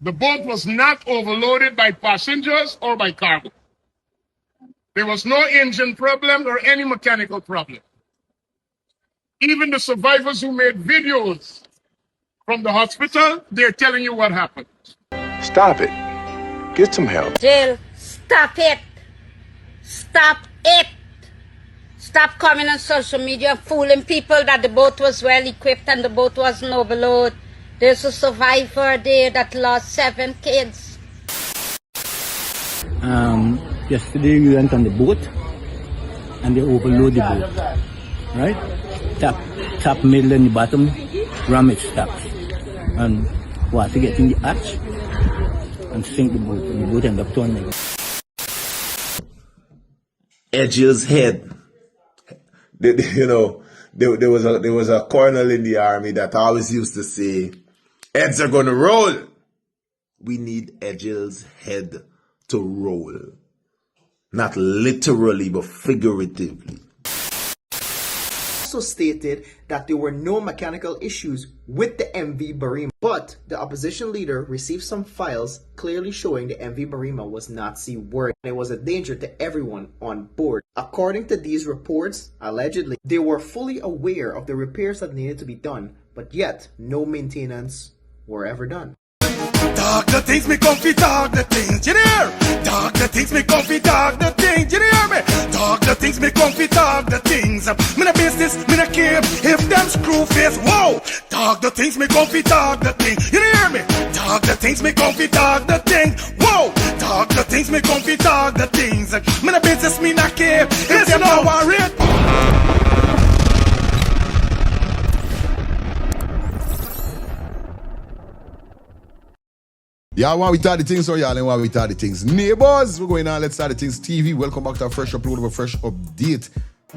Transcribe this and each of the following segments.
The boat was not overloaded by passengers or by cargo. There was no engine problem or any mechanical problem. Even the survivors who made videos from the hospital, they're telling you what happened. Stop it. Get some help. Jill, stop it. Stop it. Stop coming on social media fooling people that the boat was well equipped and the boat wasn't overloaded. There's a survivor there that lost 7 kids. Yesterday we went on the boat and they overload the boat. Right? Top middle and the bottom, ram it stops. And water get in the hatch and sink the boat. And the boat end up turning. Edgill's head. There was a colonel in the army that always used to say, heads are gonna roll. We need Edgill's head to roll. Not literally, but figuratively. Also stated that there were no mechanical issues with the MV Barima, but the opposition leader received some files clearly showing the MV Barima was not seaworthy and it was a danger to everyone on board. According to these reports, allegedly, they were fully aware of the repairs that needed to be done, but yet no maintenance were ever done. Dog the things me comfy, dog the things, you hear? Dog the things me comfy, dog the things, you hear me? Dog the things me comfy, dog the things. Me no business, me no care if them screw face, whoa! Dog the things me comfy, dog the things, you hear me? Dog the things me comfy, dog the things, whoa! Dog the things me comfy, dog the things. Me no business, me no care if them no worried. Y'all want we start the things, so y'all and want we start the things. Neighbors, we're going on, let's start the things TV. Welcome back to a fresh upload of a fresh update.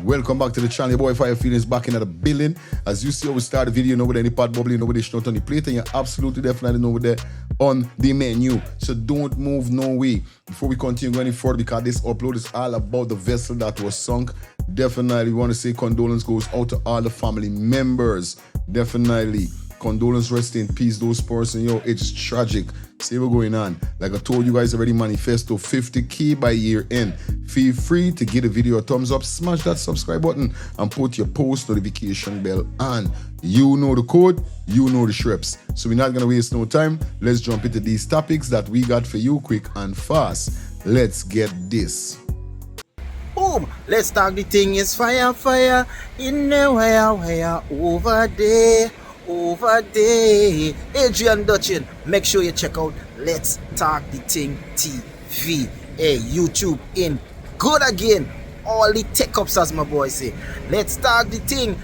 Welcome back to the channel. Your boy Fire Feelings back in at the building. As you see, we start the video, you know with any pot bubbling, you know with the shot on the plate, and you absolutely definitely know with there on the menu. So don't move no way. Before we continue going further, because this upload is all about the vessel that was sunk. Definitely want to say condolence goes out to all the family members. Definitely. Condolence, rest in peace, those persons. Yo, it's tragic. See what's going on. Like I told you guys already, manifesto 50K by year end. Feel free to give the video a thumbs up, smash that subscribe button, and put your post notification bell on. You know the code, you know the shreps. So we're not gonna waste no time. Let's jump into these topics that we got for you quick and fast. Let's get this. Boom! Let's start the thing. Is fire, fire in the wire over there. Over there, Adrian Dutchin. Make sure you check out Let's Talk the Thing TV. Hey, YouTube in good again. All the tech ups, as my boy say. Let's talk the thing.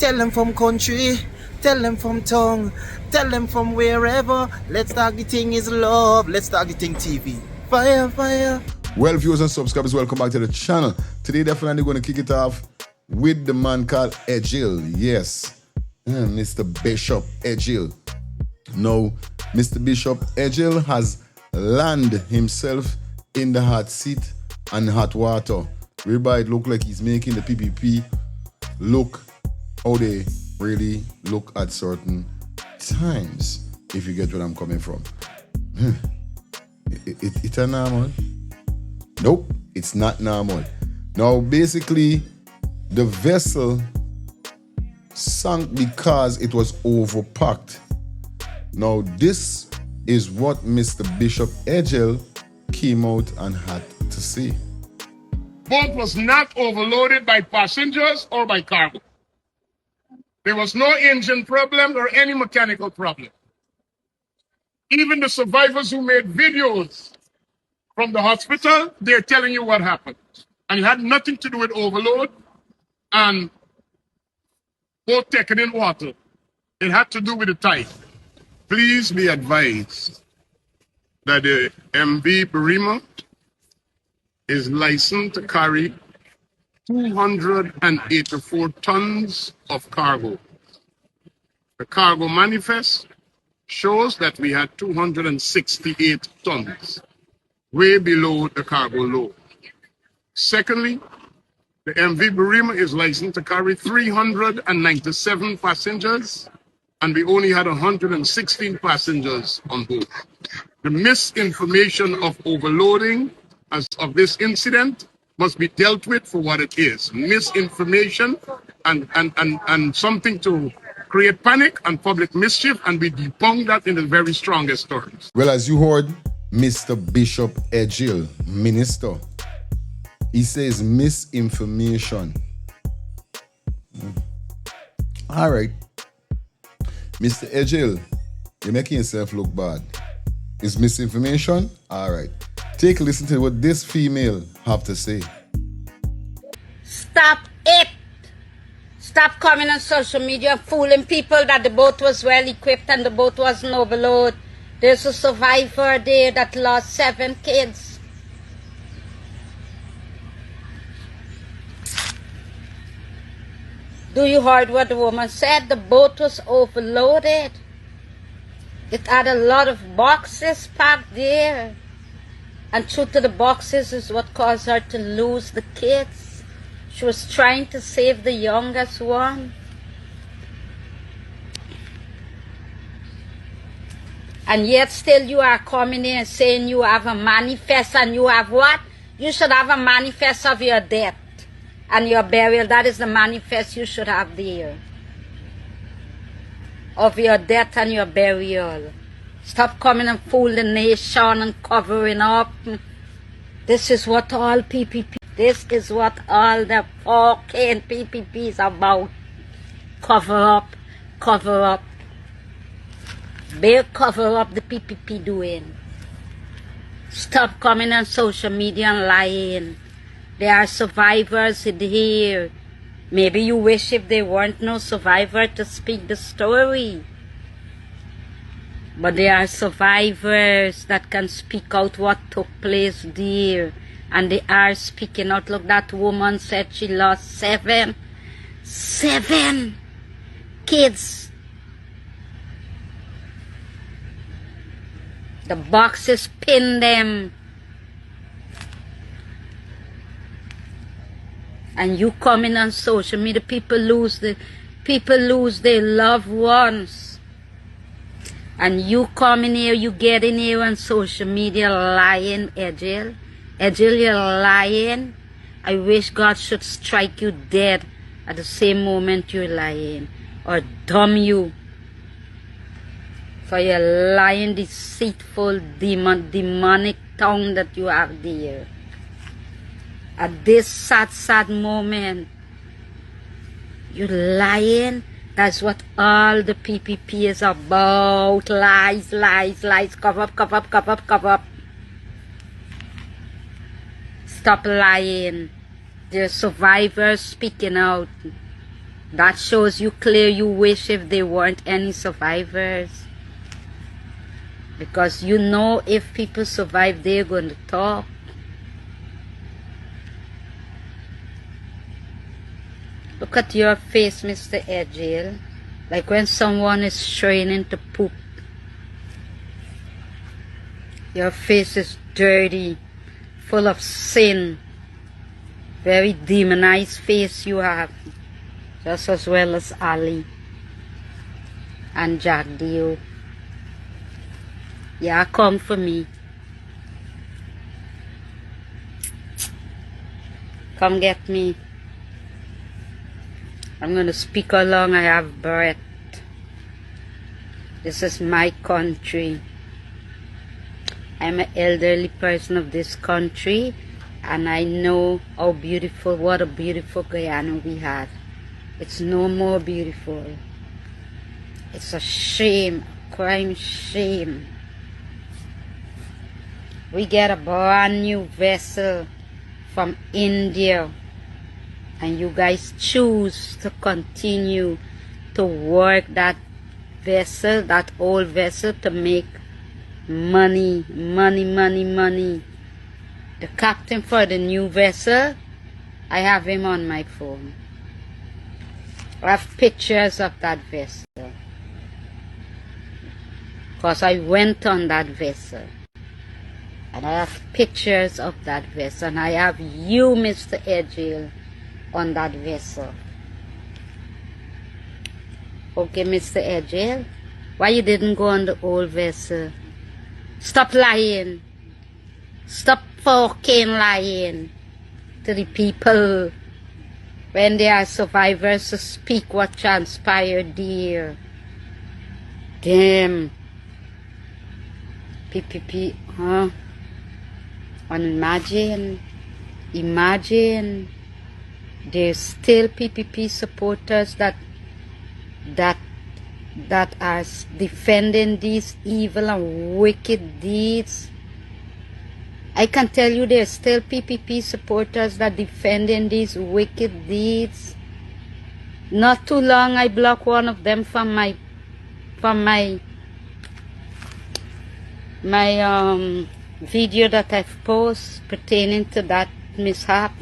Tell them from country, tell them from tongue, tell them from wherever. Let's talk the thing is love. Let's talk the thing TV. Fire, fire. Well, viewers and subscribers, welcome back to the channel. Today, definitely going to kick it off with the man called Edgill. Yes. Mr. Bishop Edgill. Now, Mr. Bishop Edgill has landed himself in the hot seat and hot water, whereby it look like he's making the PPP look how they really look at certain times, if you get what I'm coming from. It's a normal? Nope, it's not normal. Now, basically, the vessel sunk because it was overpacked. Now this is what Mr. Bishop Edgill came out and had to say. Boat was not overloaded by passengers or by cargo. There was no engine problem or any mechanical problem. Even the survivors who made videos from the hospital, they're telling you what happened. And it had nothing to do with overload and boat taken in water. It had to do with the tide. Please be advised that the MV Barima is licensed to carry 284 tons of cargo. The cargo manifest shows that we had 268 tons, way below the cargo load. Secondly, the MV Barima is licensed to carry 397 passengers and we only had 116 passengers on board. The misinformation of overloading of this incident must be dealt with for what it is. Misinformation and something to create panic and public mischief, and we debunk that in the very strongest terms. Well, as you heard, Mr. Bishop Edgill, minister, he says misinformation. All right. Mr. Edgill, you're making yourself look bad. Is misinformation? All right. Take a listen to what this female have to say. Stop it. Stop coming on social media fooling people that the boat was well equipped and the boat wasn't overloaded. There's a survivor there that lost 7 kids. Do you heard what the woman said? The boat was overloaded. It had a lot of boxes packed there. And true to the boxes is what caused her to lose the kids. She was trying to save the youngest one. And yet still you are coming in and saying you have a manifest, and you have what? You should have a manifest of your death and your burial. That is the manifest you should have there. Of your death and your burial. Stop coming and fool the nation and covering up. This is what all PPP, this is what all the fucking PPP is about. Cover up, cover up. They cover up the PPP doing. Stop coming on social media and lying. There are survivors in here. Maybe you wish if there weren't no survivor to speak the story. But there are survivors that can speak out what took place there. And they are speaking out. Look, that woman said she lost 7 kids. The boxes pin them. And you coming on social media, people lose their loved ones. And you coming here, you get in here on social media lying, Edgill. Edgill, you're lying. I wish God should strike you dead at the same moment you're lying. Or dumb you. For your lying, deceitful, demonic tongue that you have there. At this sad moment, you're lying. That's what all the PPP is about. Lies, lies, lies. Cover up, cover up, cover up, cover up. Stop lying. There's survivors speaking out. That shows you clear you wish if there weren't any survivors. Because you know if people survive, they're going to talk. Look at your face, Mr. Edgill. Like when someone is straining to poop. Your face is dirty, full of sin. Very demonized face you have. Just as well as Ali and Jack Dio. Yeah, come for me. Come get me. I'm going to speak how long I have breath. This is my country. I'm an elderly person of this country, and I know how beautiful, what a beautiful Guyana we had. It's no more beautiful. It's a shame, a crime shame. We get a brand new vessel from India, and you guys choose to continue to work that vessel, that old vessel, to make money, money, money, money. The captain for the new vessel, I have him on my phone. I have pictures of that vessel, because I went on that vessel. And I have pictures of that vessel. And I have you, Mr. Edgill, on that vessel. Okay, Mr. Edghill, why you didn't go on the old vessel? Stop lying. Stop fucking lying to the people when they are survivors to speak what transpired there. Damn. PPP, huh? And imagine there's still PPP supporters that are defending these evil and wicked deeds. I can tell you there's still PPP supporters that defending these wicked deeds. Not too long I blocked one of them from my video that I've posted pertaining to that mishap.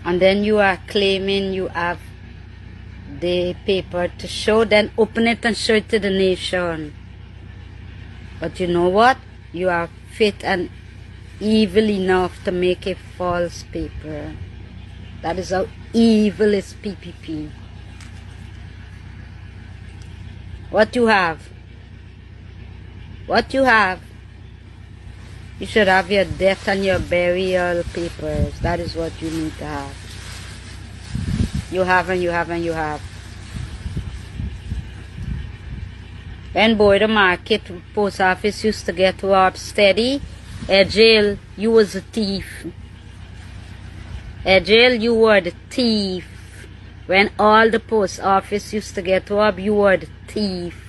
And then you are claiming you have the paper to show, then open it and show it to the nation. But you know what? You are fit and evil enough to make a false paper. That is how evil is PPP. What you have? What you have? You should have your death and your burial papers. That is what you need to have. You have and you have and you have. When Boyd Market post office used to get robbed steady, Edgill, you was a thief. Edgill, you were the thief. When all the post office used to get robbed, you were the thief.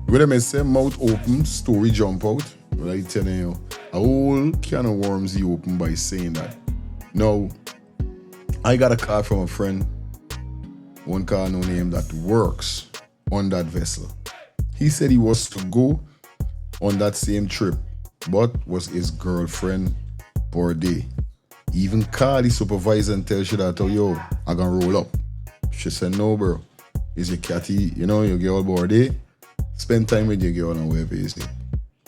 When I say mouth open, story jump out, but I telling you, a whole can of worms he opened by saying that. Now, I got a call from a friend, one car no name, that works on that vessel. He said he was to go on that same trip, but was his girlfriend for a day. He even called the supervisor and tell she that, oh, yo, I gonna roll up. She said, no, bro. Is your catty, you know, your girl for a day? Spend time with your girl and whatever you say.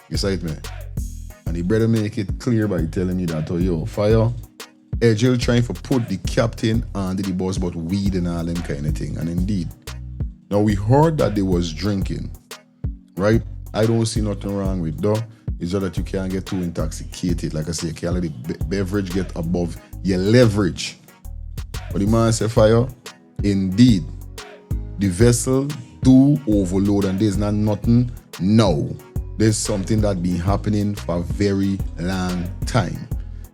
You see it, man? And he better make it clear by telling me that, oh, yo, fire. Edgill trying to put the captain under the boss about weed and all them kind of thing. And indeed. Now, we heard that they was drinking, right? I don't see nothing wrong with that. It's just that you can't get too intoxicated. Like I say, you can't let the beverage get above your leverage. But the man said, fire, indeed, the vessel do overload and there's not nothing now. There's something that been happening for a very long time.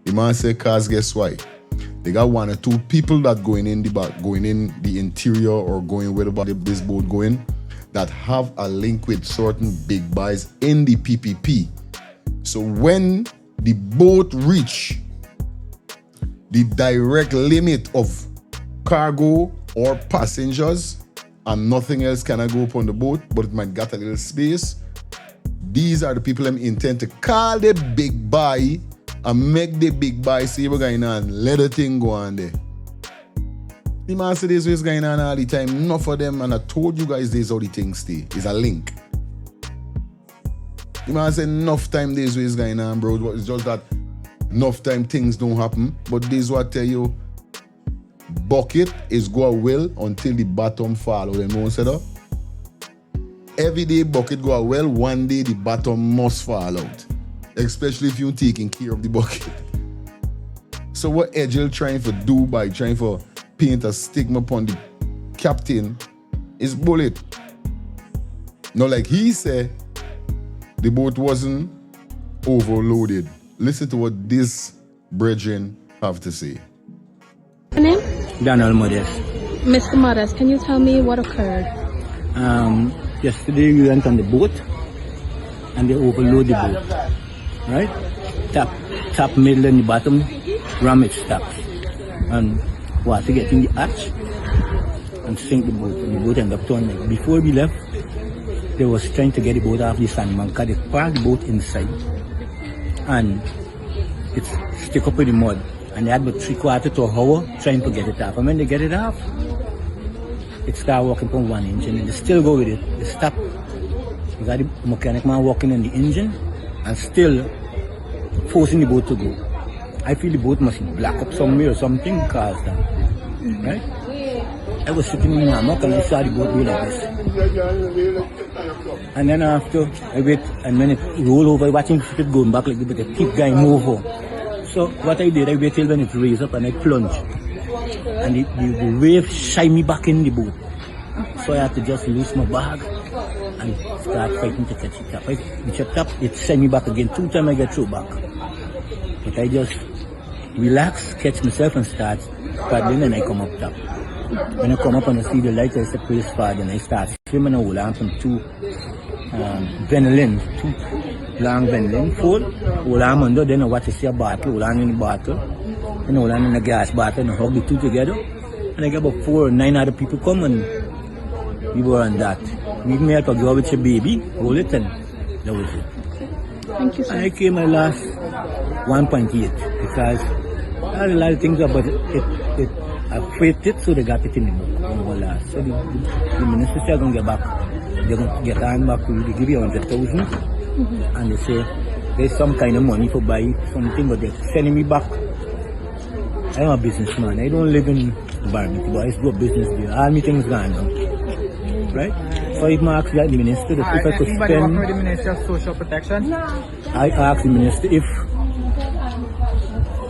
The man said, cause guess why? They got one or two people that going in the interior or going where this boat going that have a link with certain big buys in the PPP. So when the boat reach the direct limit of cargo or passengers and nothing else cannot go up on the boat, but it might get a little space, these are the people that intend to call the big buy and make the big buy see what's going on, let the thing go on there. The man said this was going on all the time, enough of them, and I told you guys this how the thing stay. It's a link. The man said enough time this was going on, bro. It's just that enough time things don't happen. But this is what I tell you, bucket is go well until the bottom fall. Or them said that. Every day bucket go well, one day the bottom must fall out. Especially if you're taking care of the bucket. So what Edgill trying to do by trying to paint a stigma upon the captain is bullet. Now, like he said, the boat wasn't overloaded. Listen to what this brethren have to say. Your name? Daniel Modest. Mr. Modest, can you tell me what occurred? Yesterday we went on the boat and they overload the boat. Right? Top middle and the bottom, ram it stops. And water get in the hatch and sink the boat. And the boat ended up turning. Before we left, they was trying to get the boat off the sandbank because they parked the boat inside. And it's stuck up with the mud. And they had about 3/4 to an hour trying to get it off. And when they get it off, it started working from one engine and they still go with it. They stop. You got the mechanic man working on the engine and still forcing the boat to go. I feel the boat must be black up somewhere or something caused that. Right? I was sitting in the hammock and I saw the boat go like this. And then after I wait, and when it roll over, watching it going back like this, but it keep going over. So what I did, I waited till when it raised up and I plunged. And the wave shy me back in the boat. So I had to just loose my bag and start fighting to catch it up. I reach it up, it sent me back again. 2 times I get through back. But I just relax, catch myself and start paddling and I come up top. When I come up and I see the light, I say praise God and I start swimming and hold on from 2 long vanillin full, hold on under, then I watch to see a bottle, hold on in the bottle, and hold on in the gas bottle and I hug the 2 together. And I got about 4 or 9 other people come and we were on that. We met a girl with your baby, hold it, and that was it. Thank you, sir. And I came my last 1.8 because I had a lot of things up, but it affected it, so they got it in the book. Last. So the minister said, going to get back, they're going to get on back, they give you 100,000, and they say there's some kind of money for buy something, but they're sending me back. I'm a businessman, I don't live in environment, but I do a business there. All my things gone now. Right? So if I ask that the minister, if I could spend... the Minister of Social Protection? I asked the minister if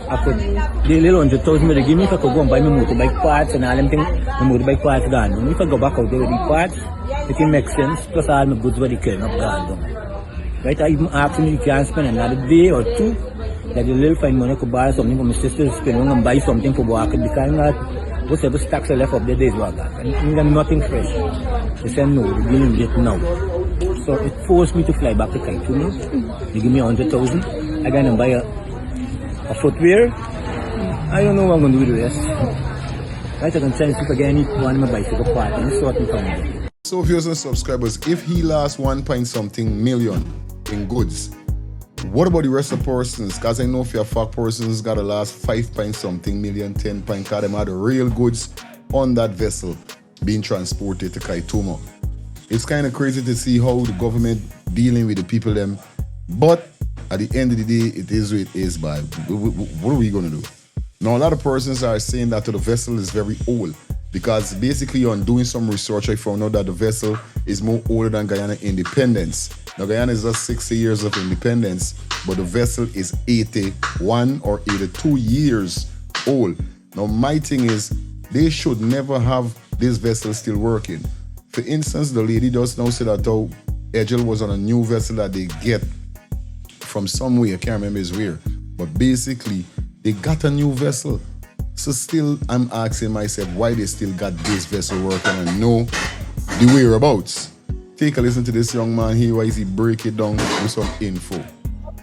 I could, the little 100,000 they give me, if I could go and buy my motorbike parts and all them things, the motorbike parts gone. And if I go back out there with the parts, it can make sense, plus all my goods where they came up gone. Right? I even asked him if he can spend another day or 2, that the little fine money could buy something for my sister to spend on and buy something for work, because not whatever stocks are left up there, days work that. And you got nothing fresh. They said no, they're dealing with it now. So it forced me to fly back to Kaituni. They give me 100,000. I got to buy a footwear. I don't know what I'm going to do with the rest. Right, I can try and see if I get any one of my bicycle part and sort it from. So viewers and subscribers, if he lost 1.something million in goods, what about the rest of persons? Because I know if your fuck persons got to last 5.something million, 10 point, because them had the real goods on that vessel being transported to Kaitumo. It's kind of crazy to see how the government dealing with the people them, but at the end of the day, it is what it is. By what are we going to do? Now, a lot of persons are saying that the vessel is very old, because basically on doing some research, I found out that the vessel is more older than Guyana independence. Now, Guyana is just 60 years of independence, but the vessel is 81 or 82 years old. Now, my thing is, they should never have this vessel still working. For instance, the lady just now said that Edgill was on a new vessel that they get from somewhere, I can't remember it's where, but basically, they got a new vessel. So still, I'm asking myself why they still got this vessel working and know the whereabouts. Take a listen to this young man here, why is he break it down with some info.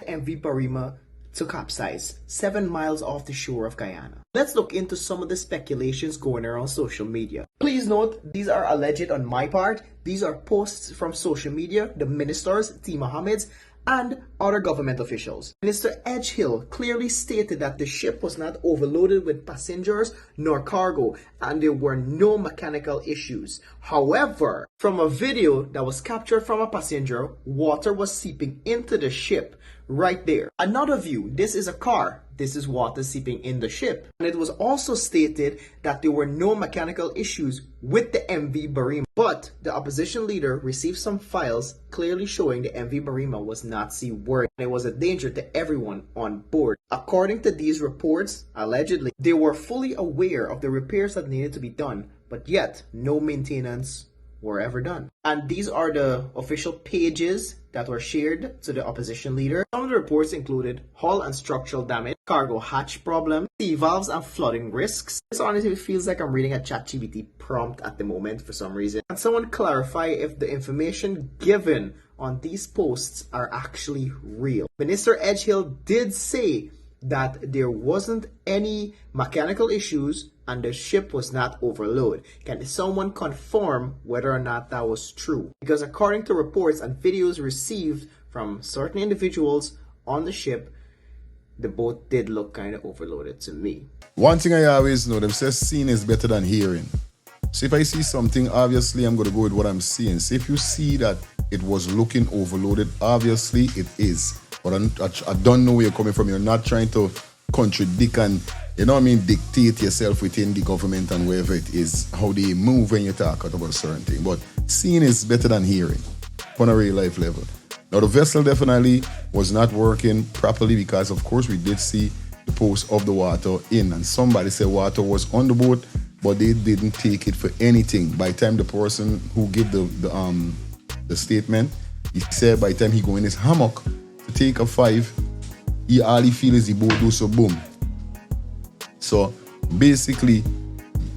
MV Barima to capsize 7 miles off the shore of Guyana. Let's look into some of the speculations going around social media. Please note, these are alleged on my part. These are posts from social media, the ministers, T. Mohammed's, and other government officials. Minister Edghill clearly stated that the ship was not overloaded with passengers nor cargo, and there were no mechanical issues. However, from a video that was captured from a passenger, water was seeping into the ship right there. Another view, this is a car. This is water seeping in the ship. And it was also stated that there were no mechanical issues with the MV Barima. But the opposition leader received some files clearly showing the MV Barima was not seaworthy and it was a danger to everyone on board. According to these reports, allegedly, they were fully aware of the repairs that needed to be done, but yet no maintenance were ever done. And these are the official pages that were shared to the opposition leader. Some of the reports included hull and structural damage, cargo hatch problem, sea valves and flooding risks. This honestly feels like I'm reading a ChatGPT prompt at the moment for some reason. Can someone clarify if the information given on these posts are actually real? Minister Edghill did say that there wasn't any mechanical issues and the ship was not overloaded. Can someone confirm whether or not that was true? Because according to reports and videos received from certain individuals on the ship, the boat did look kind of overloaded to me. One thing I always know, them says seeing is better than hearing. So if I see something, obviously I'm going to go with what I'm seeing. So if you see that it was looking overloaded, obviously it is. But I don't know where you're coming from. You're not trying to contradict and, you know what I mean, dictate yourself within the government and wherever it is, how they move when you talk about a certain thing. But seeing is better than hearing on a real life level. Now, the vessel definitely was not working properly because, of course, we did see the post of the water in. And somebody said water was on the boat, but they didn't take it for anything. By the time the person who gave the statement, he said by the time he go in his hammock to take a 5, all he feel is the boat do so boom. So basically,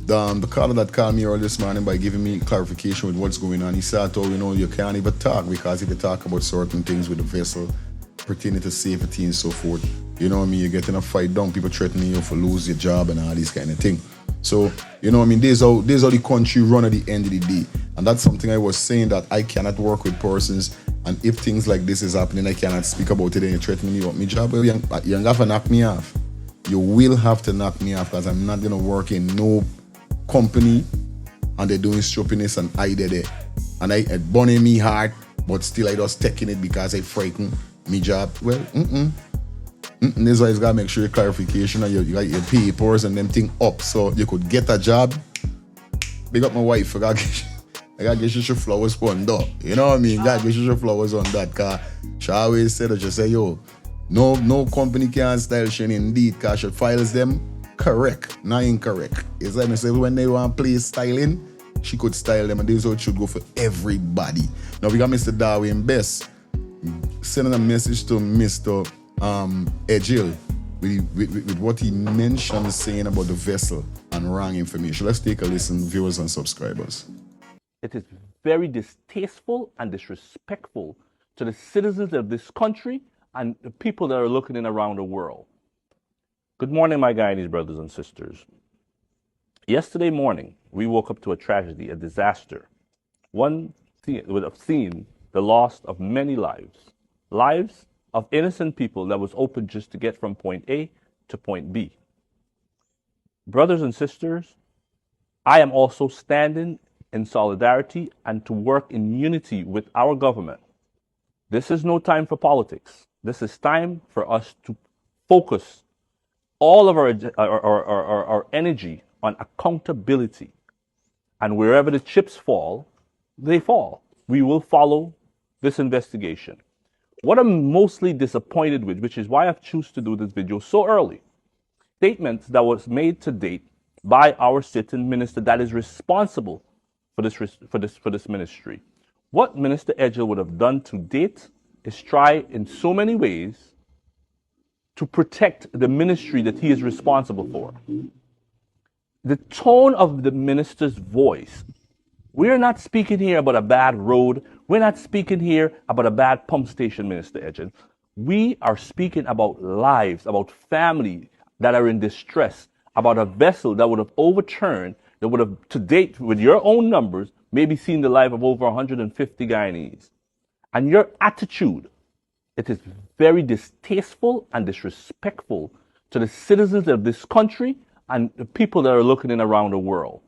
the caller that called me earlier this morning by giving me clarification with what's going on, he said, oh, you know, you can't even talk because if you talk about certain things with the vessel pertaining to safety and so forth, you know what I mean, you get in a fight down, people threatening you for lose your job and all these kind of things. So, you know what I mean, there's how the country run at the end of the day. And that's something I was saying, that I cannot work with persons, and if things like this is happening, I cannot speak about it and you're threatening me with my job. Well, you have to knock me off. You will have to knock me off because I'm not going to work in no company and they're doing stupidness and I did it. And it burning me hard, but still I just taking it because I frightened me job. Well, this is why you got to make sure your clarification and you got your papers and them thing up so you could get a job. Big up my wife. I got to get you flowers on that. You know what I mean? Got to get you flowers on that because she always said that she say, yo, no company can style Shane indeed because she files them correct, not incorrect. It's like I said, when they want to play styling, she could style them and this is how it should go for everybody. Now we got Mr. Darwin Best sending a message to Mr. Edgill with what he mentioned saying about the vessel and wrong information. Let's take a listen, viewers and subscribers. It is very distasteful and disrespectful to the citizens of this country and the people that are looking in around the world. Good morning, my Guyanese brothers and sisters. Yesterday morning, we woke up to a tragedy, a disaster. One would have seen the loss of many lives of innocent people that was open just to get from point A to point B. Brothers and sisters, I am also standing in solidarity and to work in unity with our government. This is no time for politics. This is time for us to focus all of our energy on accountability. And wherever the chips fall, they fall. We will follow this investigation. What I'm mostly disappointed with, which is why I've chosen to do this video so early, statements that was made to date by our sitting minister that is responsible for this ministry. What Minister Edgill would have done to date is try in so many ways to protect the ministry that he is responsible for. The tone of the minister's voice. We're not speaking here about a bad road. We're not speaking here about a bad pump station, Minister Edgill. We are speaking about lives, about family that are in distress, about a vessel that would have overturned, that would have, to date, with your own numbers, maybe seen the life of over 150 Guyanese. And your attitude, it is very distasteful and disrespectful to the citizens of this country and the people that are looking in around the world.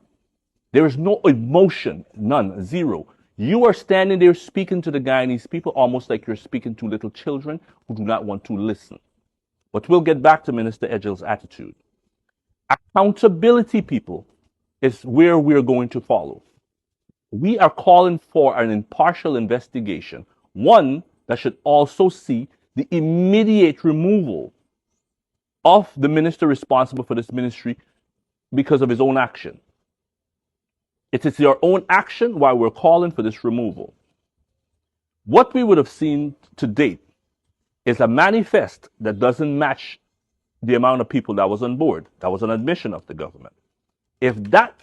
There is no emotion, none, zero. You are standing there speaking to the Guyanese people almost like you're speaking to little children who do not want to listen. But we'll get back to Minister Edgill's attitude. Accountability, people, is where we're going to follow. We are calling for an impartial investigation, one that should also see the immediate removal of the minister responsible for this ministry because of his own action. It is your own action why we're calling for this removal. What we would have seen to date is a manifest that doesn't match the amount of people that was on board. That was an admission of the government. If that,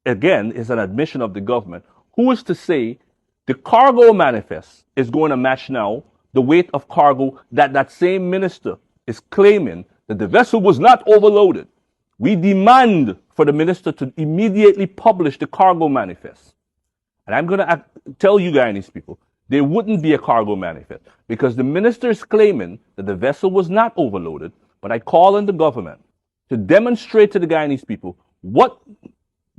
again, is an admission of the government, who is to say the cargo manifest is going to match now the weight of cargo that same minister is claiming that the vessel was not overloaded? We demand for the minister to immediately publish the cargo manifest. And I'm going to tell you Guyanese people, there wouldn't be a cargo manifest because the minister is claiming that the vessel was not overloaded. But I call on the government to demonstrate to the Guyanese people what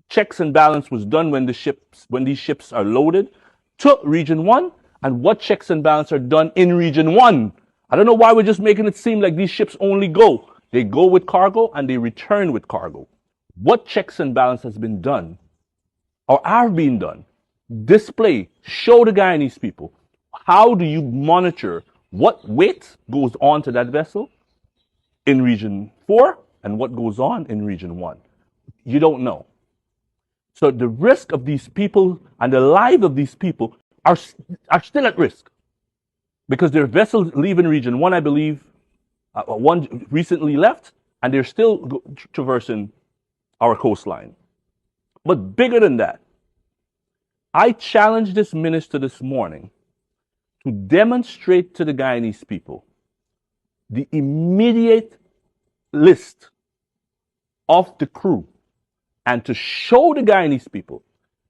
checks and balance was done when these ships are loaded to Region 1 and what checks and balance are done in Region 1 I don't know why we're just making it seem like these ships only go. They go with cargo and they return with cargo. What checks and balance has been done or are being done? Display, show the Guyanese people. How do you monitor what weight goes on to that vessel in Region 4 and what goes on in Region 1? You don't know. So the risk of these people and the lives of these people are still at risk because their vessels leaving Region 1, I believe, one recently left, and they're still traversing our coastline. But bigger than that, I challenged this minister this morning to demonstrate to the Guyanese people the immediate list of the crew and to show the Guyanese people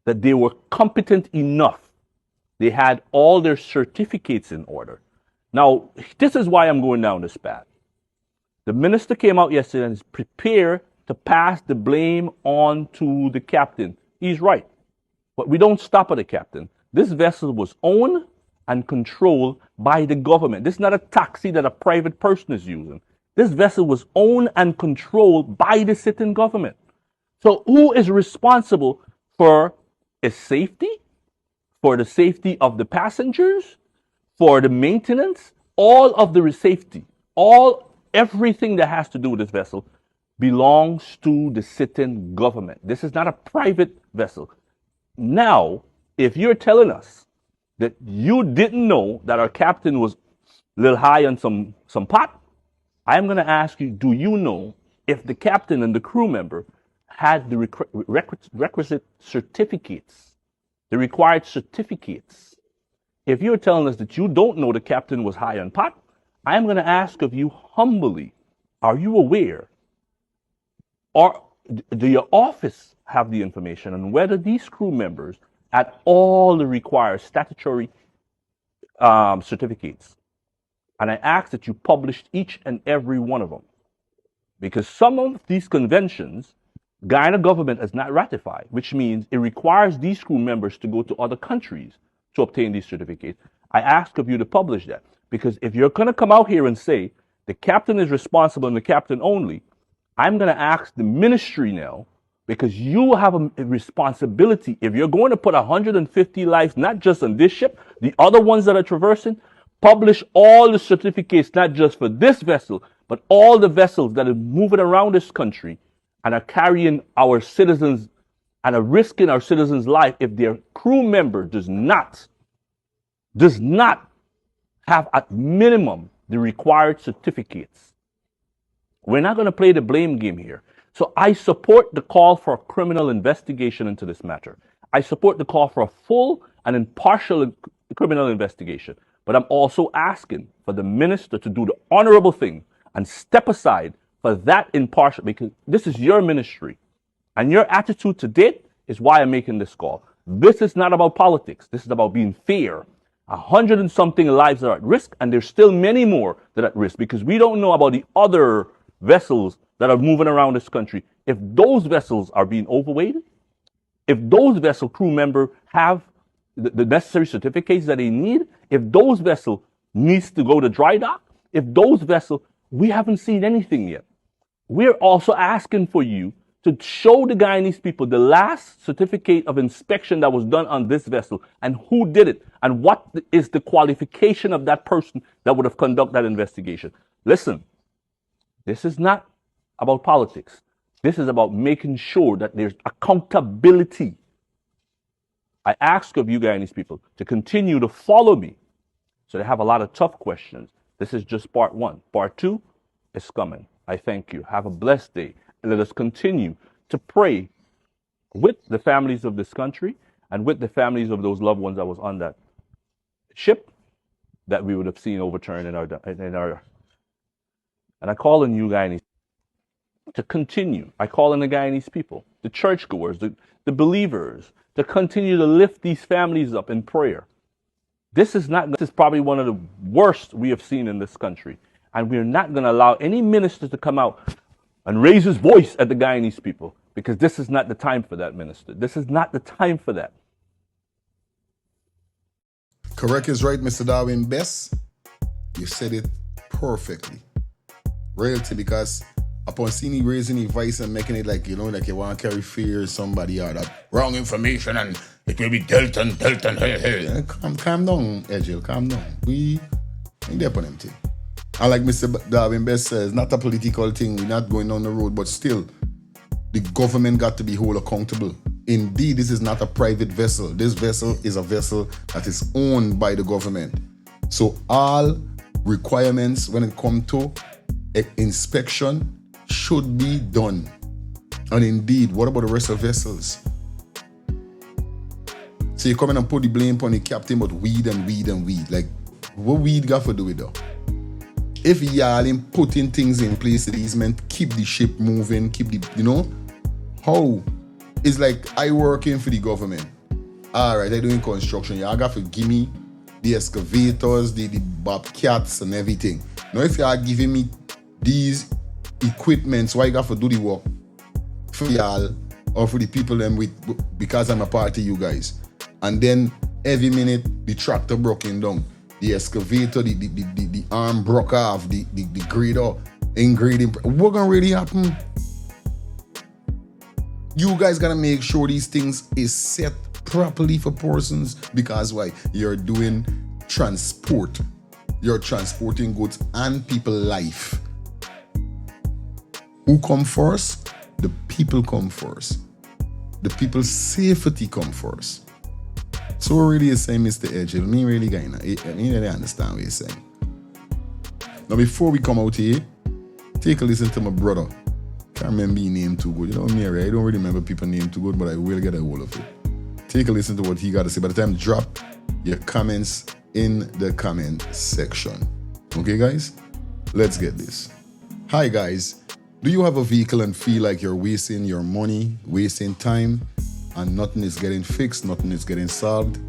that they were competent enough. They had all their certificates in order. Now, this is why I'm going down this path. The minister came out yesterday and is prepared to pass the blame on to the captain. He's right. But we don't stop at the captain. This vessel was owned and controlled by the government. This is not a taxi that a private person is using. This vessel was owned and controlled by the sitting government. So who is responsible for its safety, for the safety of the passengers, for the maintenance, all of the safety, everything that has to do with this vessel belongs to the sitting government. This is not a private vessel. Now, if you're telling us that you didn't know that our captain was a little high on some pot, I'm going to ask you, do you know if the captain and the crew member had the requisite certificates, the required certificates? If you're telling us that you don't know the captain was high on pot, I'm going to ask of you humbly, are you aware, or do your office have the information on whether these crew members had all the required statutory certificates? And I ask that you publish each and every one of them, because some of these conventions, Guyana government has not ratified, which means it requires these crew members to go to other countries to obtain these certificates. I ask of you to publish that, because if you're going to come out here and say the captain is responsible and the captain only, I'm going to ask the ministry now, because you have a responsibility. If you're going to put 150 lives, not just on this ship, the other ones that are traversing, publish all the certificates, not just for this vessel, but all the vessels that are moving around this country and are carrying our citizens and are risking our citizens' life if their crew member does not have at minimum the required certificates. We're not going to play the blame game here. So I support the call for a criminal investigation into this matter. I support the call for a full and impartial criminal investigation. But I'm also asking for the minister to do the honorable thing and step aside for that impartial, because this is your ministry. And your attitude to date is why I'm making this call. This is not about politics. This is about being fair. 100 and something lives are at risk, and there's still many more that are at risk, because we don't know about the other vessels that are moving around this country. If those vessels are being overweighted, if those vessel crew members have the necessary certificates that they need, if those vessels needs to go to dry dock, if those vessels, we haven't seen anything yet. We're also asking for you to show the Guyanese people the last certificate of inspection that was done on this vessel and who did it and what is the qualification of that person that would have conducted that investigation. Listen, this is not about politics. This is about making sure that there's accountability. I ask of you Guyanese people to continue to follow me. So they have a lot of tough questions. This is just part one. Part two is coming. I thank you. Have a blessed day. And let us continue to pray with the families of this country and with the families of those loved ones that was on that ship that we would have seen overturned in our. And I call on you Guyanese to continue. I call on the Guyanese people, the churchgoers, the believers, to continue to lift these families up in prayer. This is probably one of the worst we have seen in this country. And we're not going to allow any minister to come out and raise his voice at the Guyanese people, because this is not the time for that, minister. This is not the time for that. Correct is right, Mr. Darwin Best. You said it perfectly. Royalty, because upon seeing he raising his voice and making it like, you know, like you want to carry fear somebody or that wrong information and it will be dealt and hell. Calm down, Edgill, calm down. We ain't there for them thing. And like Mr. Darwin Best says, not a political thing, we're not going down the road, but still, the government got to be whole accountable. Indeed, this is not a private vessel. This vessel is a vessel that is owned by the government. So all requirements when it comes to inspection should be done. And indeed, what about the rest of vessels? So you come in and put the blame on the captain, but weed. Like, what weed got to do with that? If y'all in putting things in place, these men keep the ship moving, keep the, you know, how? It's like I working for the government. All right, I doing construction. Y'all got to give me the excavators, the bobcats and everything. Now, if y'all giving me these equipments, why you got to do the work for y'all or for the people them with, because I'm a part of you guys. And then every minute the tractor broken down, the excavator, the arm broke off, the grader ain't grading. What gonna really happen? You guys gotta make sure these things is set properly for persons, because why? You're doing transport. You're transporting goods and people life. Who come first? The people come first. The people's safety come first. So what really is saying, Mr. Edgill, me really understand what you're saying. Now before we come out here, take a listen to my brother. Can't remember his name too good. You know me, right? I don't really remember people's name too good, but I will get a hold of it. Take a listen to what he got to say. By the time, drop your comments in the comment section. Okay, guys? Let's get this. Hi, guys. Do you have a vehicle and feel like you're wasting your money, wasting time, and nothing is getting fixed, nothing is getting solved?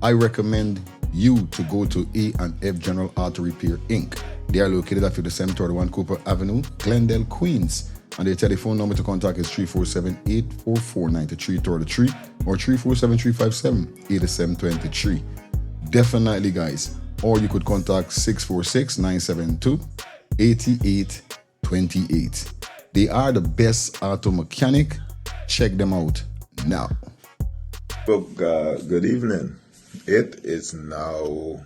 I recommend you to go to A&F General Auto Repair Inc. They are located at 5731 Cooper Avenue, Glendale, Queens. And their telephone number to contact is 347-844-9333 or 347-357-8723. Definitely, guys. Or you could contact 646-972-8828. They are the best auto mechanic. Check them out now. Good evening. It is now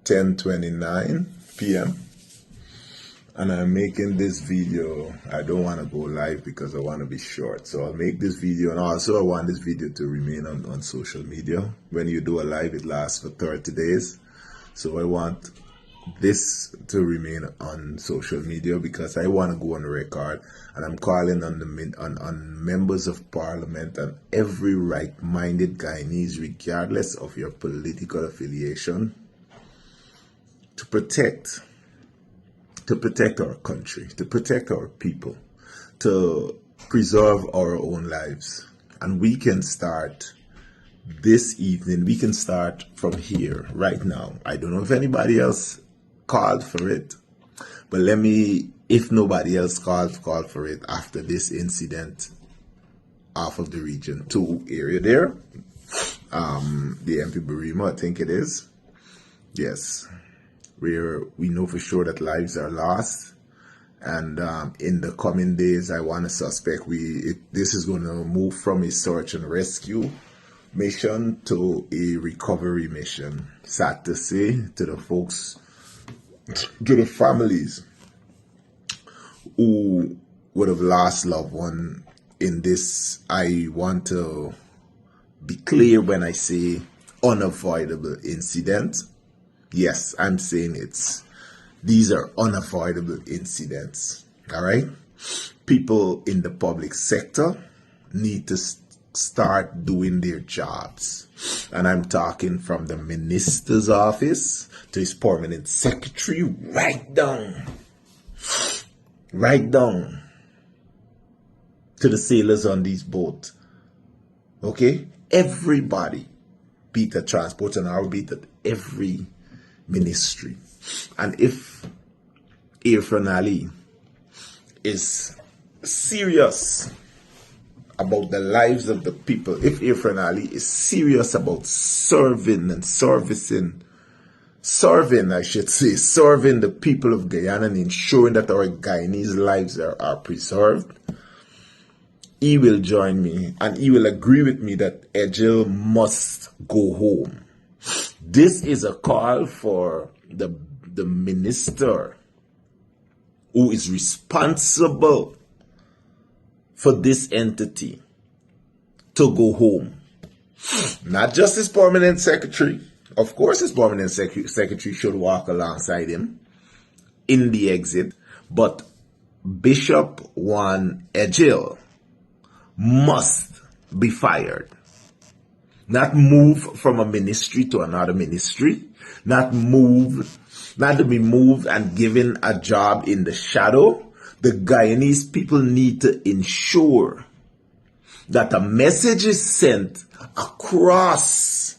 10:29 p.m. and I'm making this video. I don't want to go live because I want to be short. So I'll make this video, and also I want this video to remain on social media. When you do a live, it lasts for 30 days. So I want this to remain on social media because I want to go on record, and I'm calling on on members of parliament and every right-minded Guyanese, regardless of your political affiliation, to protect our country, to protect our people, to preserve our own lives. And we can start this evening. We can start from here right now. I don't know if anybody else called for it, but let me, if nobody else called for it after this incident off of the Region 2 area there, the MP Barima, I think it is, yes, where we know for sure that lives are lost. And in the coming days, I want to suspect this is going to move from a search and rescue mission to a recovery mission. Sad to say, to the folks, to the families who would have lost loved one in this, I want to be clear when I say unavoidable incident. Yes, I'm saying these are unavoidable incidents, all right? People in the public sector need to start doing their jobs. And I'm talking from the minister's office to his permanent secretary, right down to the sailors on these boats, okay? Everybody, be it a transport and I'll be it every ministry. And if Irfan Ali is serious about the lives of the people, if Irfan Ali is serious about serving and servicing serving the people of Guyana and ensuring that our Guyanese lives are preserved, he will join me and he will agree with me that Edgill must go home. This is a call for the minister who is responsible for this entity to go home. Not just his permanent secretary. Of course, his permanent secretary should walk alongside him in the exit, but Bishop Juan Edgill must be fired. Not move from a ministry to another ministry, not to be moved and given a job in the shadow. The Guyanese people need to ensure that a message is sent across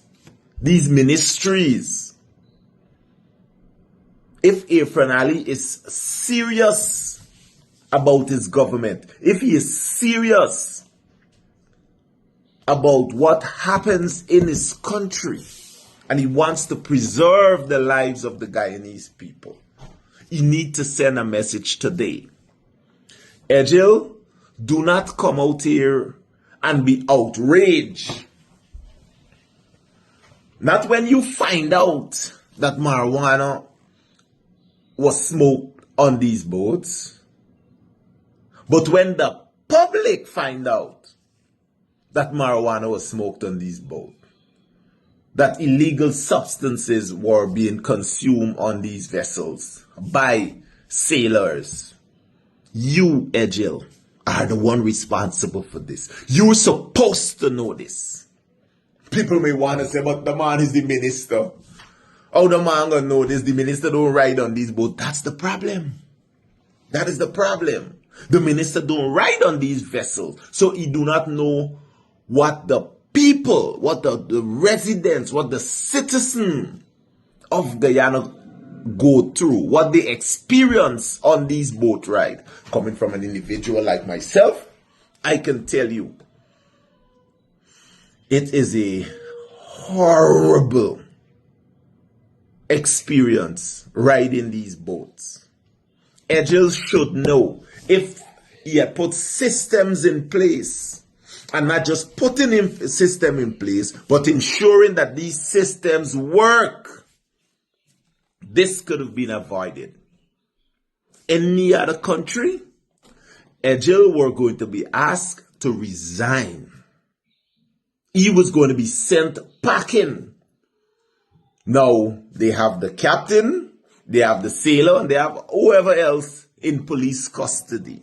these ministries. If Irfan Ali is serious about his government, if he is serious about what happens in his country, and he wants to preserve the lives of the Guyanese people, he needs to send a message today. Edgill, do not come out here and be outraged. Not when you find out that marijuana was smoked on these boats, but when the public find out that marijuana was smoked on these boats, that illegal substances were being consumed on these vessels by sailors. You, Edgill, are the one responsible for this. You're supposed to know this. People may want to say, but the man is the minister. How the man gonna know this? The minister don't ride on these boats. That's the problem. That is the problem. The minister don't ride on these vessels, so he do not know what the people, what the residents, what the citizens of Guyana go through, what they experience on these boat rides. Coming from an individual like myself, I can tell you, it is a horrible experience riding these boats. Edgill should know, if he had put systems in place, and not just putting a system in place, but ensuring that these systems work, this could have been avoided. Any other country, Edgill were going to be asked to resign. He was going to be sent packing. Now, they have the captain, they have the sailor, and they have whoever else in police custody.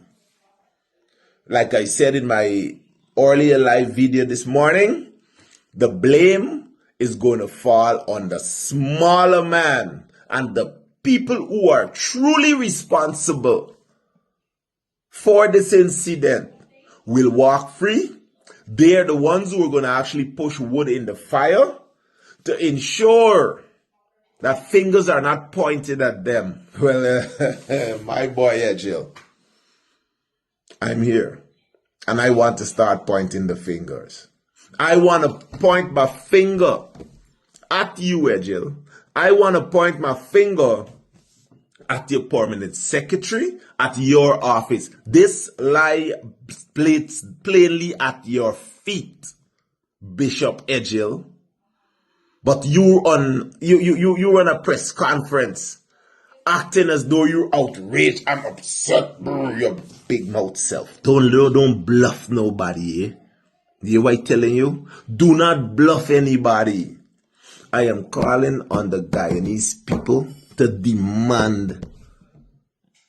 Like I said in my earlier live video this morning, the blame is going to fall on the smaller man, and the people who are truly responsible for this incident will walk free. They're the ones who are going to actually push wood in the fire to ensure that fingers are not pointed at them. Well, my boy Edgill, I'm here. And I want to start pointing the fingers. I want to point my finger at you, Edgill. I want to point my finger at your permanent secretary, at your office. This lie plainly at your feet, Bishop Edgill. But you run a press conference acting as though you're outraged. I'm upset, your big mouth self. Don't bluff nobody, eh? You know what I'm telling you? Do not bluff anybody. I am calling on the Guyanese people to demand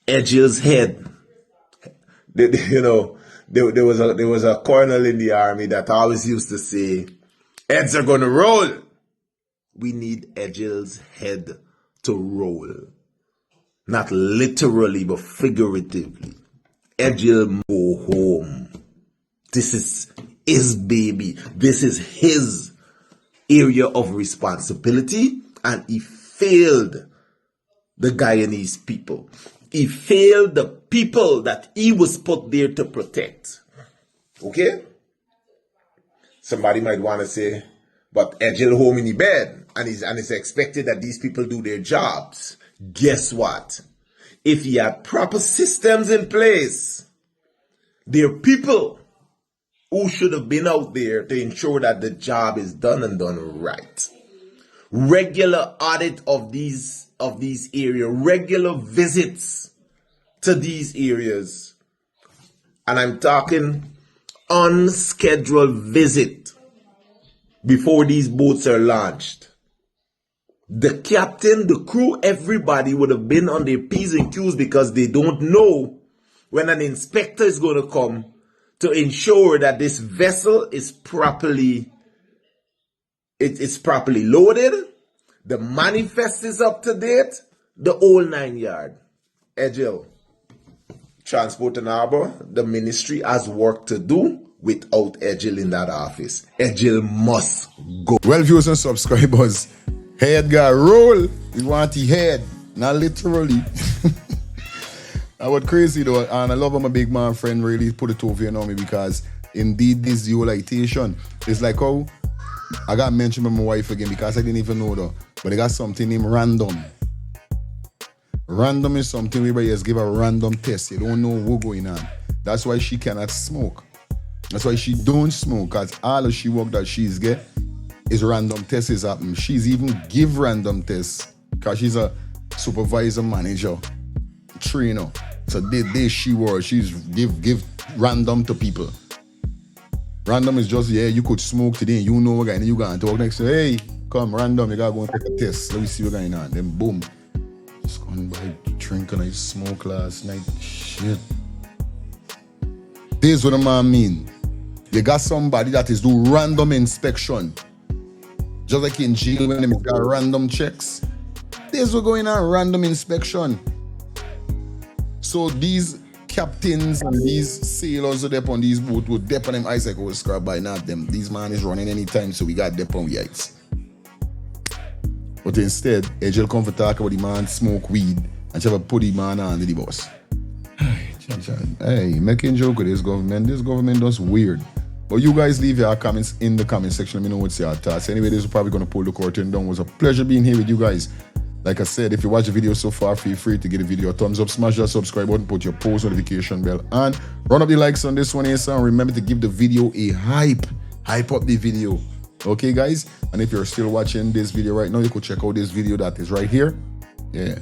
Edgill's head. There was a colonel in the army that always used to say, heads are gonna roll. We need Edgill's head to roll. Not literally, but figuratively. Edgill go home. This is his baby. This is his area of responsibility, and he failed the Guyanese people. He failed the people that he was put there to protect. Okay? Somebody might want to say, but Edgill home in the bed, and it's expected that these people do their jobs. Guess what? If he had proper systems in place, there are people who should have been out there to ensure that the job is done and done right. Regular audit of these areas, regular visits to these areas. And I'm talking unscheduled visit before these boats are launched. The captain, the crew, everybody would have been on their P's and Q's because they don't know when an inspector is going to come to ensure that this vessel is properly loaded, the manifest is up to date, the whole 9 yard. Edgill, Transport and Harbour, the ministry has work to do without Edgill in that office. Edgill must go. Well, viewers and subscribers, head got roll. We want the head, not literally. I was crazy though, and I love how my big man friend really put it over here on me, because indeed this dualization is like how I got mentioned by my wife again because I didn't even know though, but they got something named random. Random is something where you just give a random test. You don't know what's going on. That's why she cannot smoke. That's why she don't smoke, because all of she work that she's get is random tests is happening. She's even give random tests because she's a supervisor, manager, trainer. So they she was, she's give random to people. Random is just, yeah, you could smoke today and you know what guy, and you going to talk next to, hey, come random, you gotta go and take a test. Let me see what's going on. Then boom. Just going by drink and I smoke last night. Shit. This is what a man mean. You got somebody that is do random inspection. Just like in jail when they got random checks. This is what going on, random inspection. So these captains and these sailors who dep on these boats would dep on them ice like, oh, scrap by not them. These man is running anytime, so we got dep on the ice. But instead, Edgill come for talk about the man smoke weed and she have put the man under the bus. Hey, making joke with this government. This government does weird. But you guys leave your comments in the comment section. Let me know what's your thoughts. Anyway, this is probably going to pull the curtain down. It was a pleasure being here with you guys. Like I said, if you watch the video so far, feel free to give the video a thumbs up, smash that subscribe button, put your post notification bell on, run up the likes on this one here, and remember to give the video a hype up the video. Okay, guys? And if you're still watching this video right now, you could check out this video that is right here. Yeah.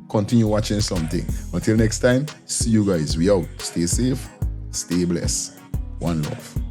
Continue watching something. Until next time, see you guys. We out. Stay safe. Stay blessed. One love.